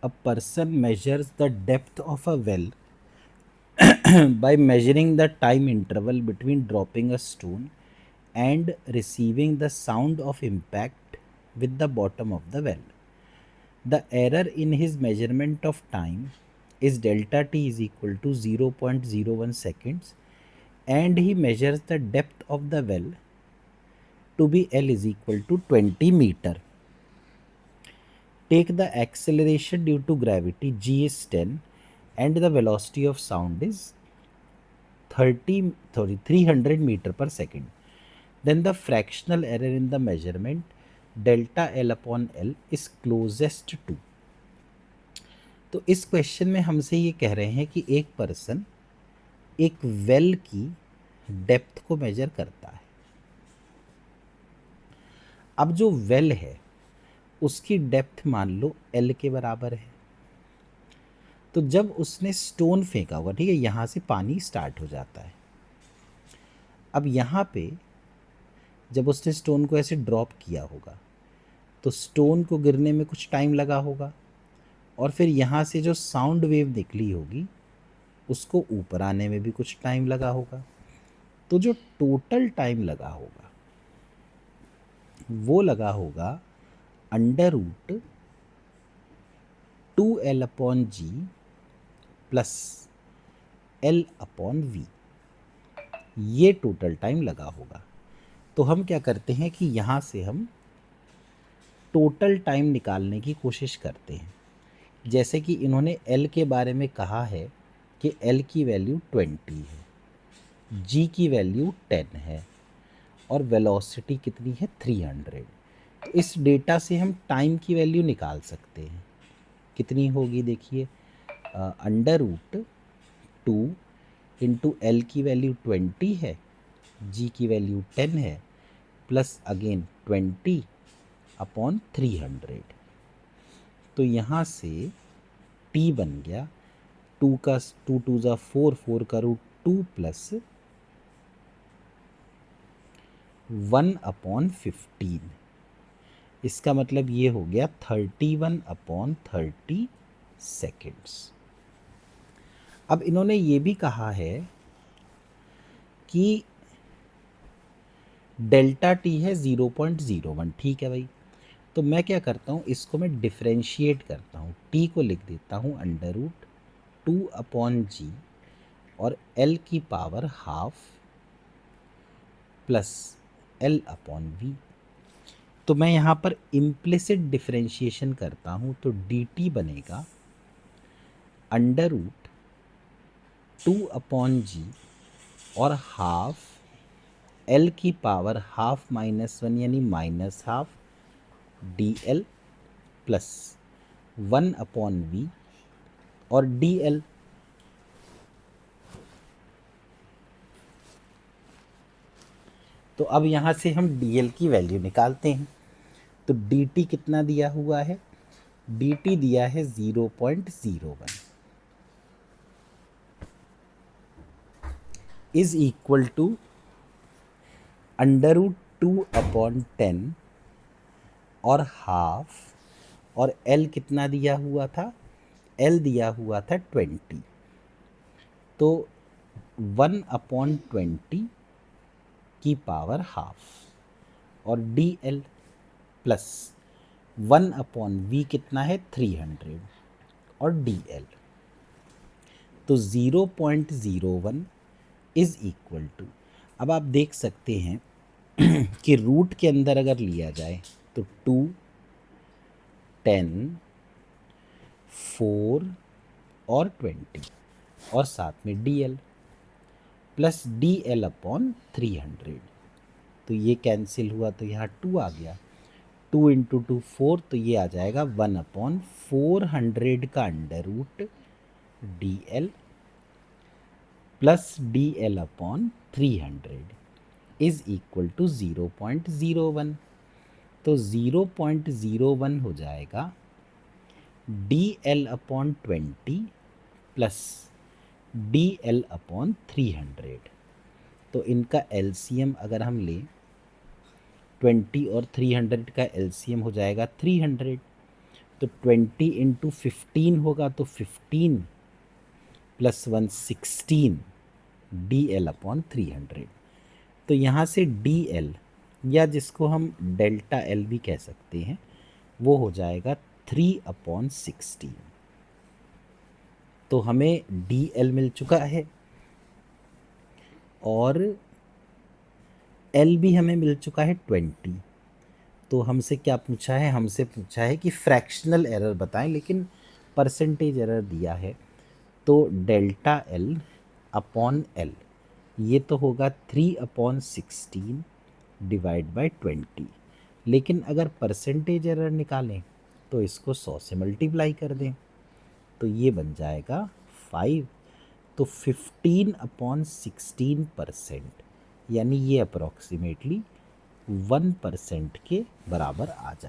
A person measures the depth of a well by measuring the time interval between dropping a stone and receiving the sound of impact with the bottom of the well. The error in his measurement of time is delta t is equal to 0.01 seconds, and he measures the depth of the well to be L is equal to 20 meter. Take the acceleration due to gravity, g is 10, and the velocity of sound is 300 meter per second. Then the fractional error in the measurement delta L upon L is closest to. तो इस question में हमसे ये कह रहे हैं कि एक पर्सन एक वेल की डेप्थ को मेजर करता है। अब जो वेल है उसकी डेप्थ मान लो L के बराबर है। तो जब उसने स्टोन फेंका होगा, ठीक है, यहाँ से पानी स्टार्ट हो जाता है। अब यहाँ पे जब उसने स्टोन को ऐसे ड्रॉप किया होगा तो स्टोन को गिरने में कुछ टाइम लगा होगा, और फिर यहाँ से जो साउंड वेव निकली होगी उसको ऊपर आने में भी कुछ टाइम लगा होगा। तो जो टोटल टाइम लगा होगा वो लगा होगा under root 2L upon g plus L upon v, ये टोटल टाइम लगा होगा। तो हम क्या करते हैं कि यहाँ से हम टोटल टाइम निकालने की कोशिश करते हैं। जैसे कि इन्होंने L के बारे में कहा है कि L की वैल्यू 20 है, G की वैल्यू 10 है और वेलोसिटी कितनी है 300। तो इस डेटा से हम टाइम की वैल्यू निकाल सकते हैं। कितनी होगी देखिए, अंडर रूट 2 इंटू L की वैल्यू 20 है, G की वैल्यू 10 है, प्लस अगेन 20 अपॉन 300। तो यहाँ से T बन गया 2 का 2 2 ज़ा 4, 4 का रूट 2 प्लस 1 अपॉन 15। इसका मतलब ये हो गया 31 अपॉन 30 सेकेंड्स। अब इन्होंने ये भी कहा है कि डेल्टा टी है 0.01, ठीक है भाई। तो मैं क्या करता हूँ, इसको मैं डिफ्रेंशिएट करता हूँ, टी को लिख देता हूँ अंडर रूट 2 अपॉन जी और एल की power half plus L upon v. तो मैं यहाँ पर इम्प्लिसिट डिफ्रेंशिएशन करता हूँ तो डी टी बनेगा अंडर रूट 2 अपॉन जी और हाफ एल की पावर हाफ माइनस 1 यानी minus half d L plus 1 upon v और डी एल। तो अब यहाँ से हम डी एल की वैल्यू निकालते हैं। तो डी टी कितना दिया हुआ है, डी टी दिया है 0.01 is equal to under root 2 upon 10 और हाफ, और एल कितना दिया हुआ था, एल दिया हुआ था 20। तो 1 अपॉन 20 की पावर हाफ और d L plus 1 upon v कितना है 300 और डी एल। तो 0.01 इज इक्वल टू, अब आप देख सकते हैं कि रूट के अंदर अगर लिया जाए तो 2, 10, 4 और 20 और साथ में D L plus d L upon 300। तो ये कैंसिल हुआ तो यहाँ 2 आ गया, 2 इंटू 2 4, तो ये आ जाएगा 1 अपॉन 400 का under root d L plus d L upon 300 is equal to 0.01। तो 0.01 हो जाएगा d L upon 20 plus d L upon 300। तो इनका एलसीएम अगर हम लें 20 और 300 का एलसीएम हो जाएगा 300। तो 20 इंटू 15 होगा, तो 15 प्लस 1 16 DL अपॉन 300। तो यहाँ से DL, या जिसको हम डेल्टा L भी कह सकते हैं, वो हो जाएगा 3/16। तो हमें DL मिल चुका है और L भी हमें मिल चुका है 20। तो हमसे क्या पूछा है? हमसे पूछा है कि फ्रैक्शनल एरर बताएं, लेकिन परसेंटेज एरर दिया है। तो डेल्टा L अपॉन L ये तो होगा 3/16 डिवाइड बाय 20। लेकिन अगर परसेंटेज एरर निकालें तो इसको 100 से मल्टीप्लाई कर दें, तो ये बन जाएगा 5। तो 15/16%, यानी ये अप्रॉक्सीमेटली 1% के बराबर आ जाए।